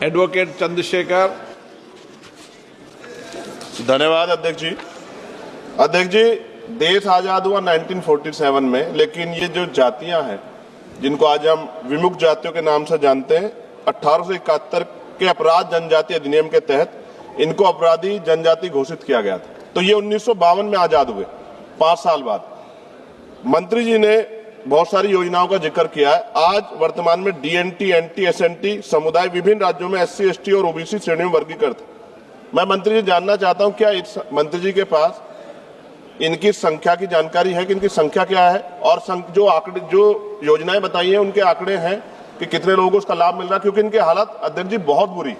Advocate Chandrashekhar. धन्यवाद अध्यक्ष जी। अध्यक्ष जी, देश आजाद हुआ 1947 में, लेकिन ये जो जातियां हैं जिनको आज हम विमुक्त जातियों के नाम से जानते हैं, 1871 के अपराध जनजाति अधिनियम के तहत इनको अपराधी जनजाति घोषित किया गया था। तो ये 1952 में आजाद हुए, 5 साल बाद। मंत्री जी ने बहुत सारी योजनाओं का जिक्र किया है। आज वर्तमान में डीएनटी, एनटी, एसएनटी समुदाय विभिन्न राज्यों में एससी, एसटी और ओबीसी श्रेणियों में वर्गीकृत है। मैं मंत्री जी जानना चाहता हूं, क्या इस मंत्री जी के पास इनकी संख्या की जानकारी है कि इनकी संख्या क्या है, और जो योजनाएं बताई हैं उनके आंकड़े हैं कि कितने लोगों को उसका लाभ मिल रहा है? क्योंकि इनकी हालत अध्यक्ष जी बहुत बुरी,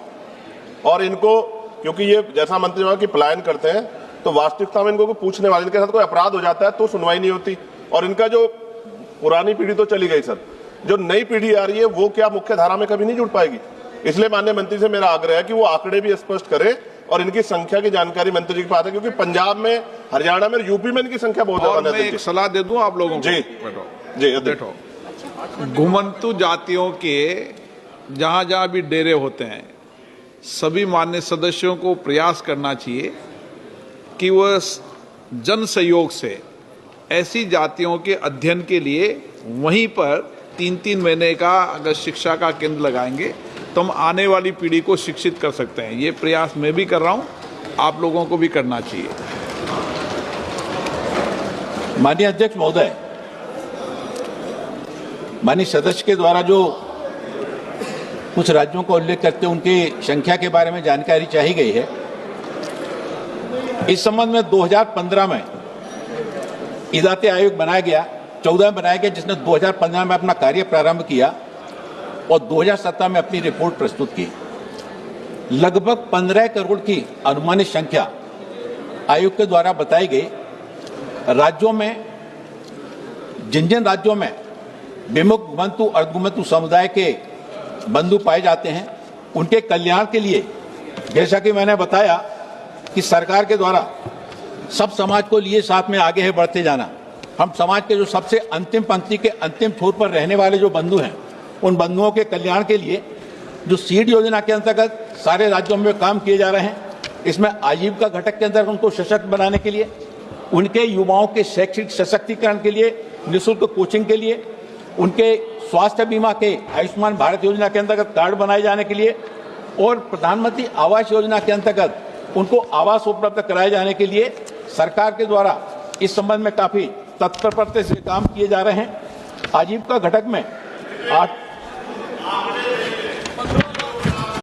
और इनको क्योंकि ये जैसा मंत्री जी की पलायन करते हैं तो वास्तविकता में इनको पूछने वाले, इनके साथ कोई अपराध हो जाता है तो सुनवाई नहीं होती, और इनका जो पुरानी पीढ़ी तो चली गई सर, जो नई पीढ़ी आ रही है वो क्या मुख्य धारा में कभी नहीं जुड़ पाएगी? इसलिए माननीय मंत्री से मेरा आग्रह है कि वो आंकड़े भी स्पष्ट करें और इनकी संख्या की जानकारी मंत्री जी के पास है, क्योंकि पंजाब में, हरियाणा में, यूपी में इनकी संख्या बहुत ज्यादा है। मैं एक सलाह दे दूं आप लोगों को। जी जी बैठो। घुमंतु जातियों के जहां जहां भी डेरे होते हैं, सभी मान्य सदस्यों को प्रयास करना चाहिए कि वह जन सहयोग से ऐसी जातियों के अध्ययन के लिए वहीं पर 3-3 महीने का अगर शिक्षा का केंद्र लगाएंगे तो हम आने वाली पीढ़ी को शिक्षित कर सकते हैं। ये प्रयास मैं भी कर रहा हूं, आप लोगों को भी करना चाहिए। माननीय अध्यक्ष महोदय, माननीय सदस्य के द्वारा जो कुछ राज्यों का उल्लेख करते उनकी संख्या के बारे में जानकारी चाही गई है। इस संबंध में 2015 में इदाते आयोग बनाया गया, 14 में बनाया गया, जिसने 2015 में अपना कार्य प्रारंभ किया और 2017 में अपनी रिपोर्ट प्रस्तुत की। लगभग 15 करोड़ की अनुमानित संख्या आयोग के द्वारा बताई गई। राज्यों में जिन राज्यों में विमुक्त, घुमंतु, अर्धघुमंतु समुदाय के बंधु पाए जाते हैं, उनके कल्याण के लिए, जैसा कि मैंने बताया कि सरकार के द्वारा सब समाज को लिए साथ में आगे है बढ़ते जाना। हम समाज के जो सबसे अंतिम पंक्ति के अंतिम छोर पर रहने वाले जो बंधु हैं, उन बंधुओं के कल्याण के लिए जो सीड योजना के अंतर्गत सारे राज्यों में काम किए जा रहे हैं, इसमें आजीविका घटक के अंतर्गत उनको सशक्त बनाने के लिए, उनके युवाओं के शैक्षिक सशक्तिकरण के लिए, निःशुल्क कोचिंग के लिए, उनके स्वास्थ्य बीमा के आयुष्मान भारत योजना के अंतर्गत कार्ड बनाए जाने के लिए, और प्रधानमंत्री आवास योजना के अंतर्गत उनको आवास उपलब्ध कराए जाने के लिए सरकार के द्वारा इस संबंध में काफी तत्परता से काम किए जा रहे हैं। आजीविका घटक में 8